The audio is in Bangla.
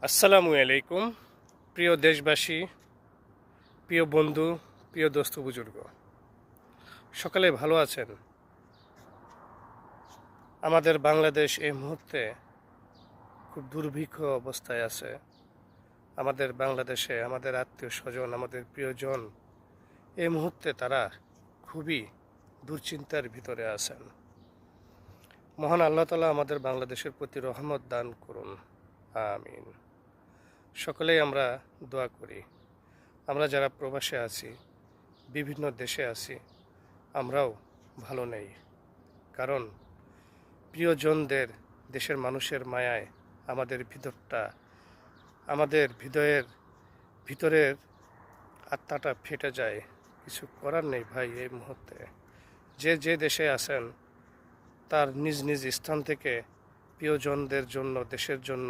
আসসালামু আলাইকুম। প্রিয় দেশবাসী, প্রিয় বন্ধু, প্রিয় দোস্ত বুজুর্গ, সকালে ভালো আছেন? আমাদের বাংলাদেশ এই মুহূর্তে খুব দুর্ভিক্ষ অবস্থায় আছে। আমাদের বাংলাদেশে আমাদের আত্মীয় স্বজন, আমাদের প্রিয়জন এই মুহূর্তে তারা খুবই দুশ্চিন্তার ভিতরে আছেন। মহান আল্লাহ তাআলা আমাদের বাংলাদেশের প্রতি রহমত দান করুন, আমিন। সকলেই আমরা দোয়া করি। আমরা যারা প্রবাসে আছি, বিভিন্ন দেশে আছি, আমরাও ভালো নেই। কারণ প্রিয়জনদের, দেশের মানুষের মায়ায় আমাদের আমাদের ভিতরের আত্মাটা ফেটে যায়। কিছু করার নেই ভাই। এই মুহূর্তে যে দেশে আছেন তার নিজ নিজ স্থান থেকে প্রিয়জনদের জন্য, দেশের জন্য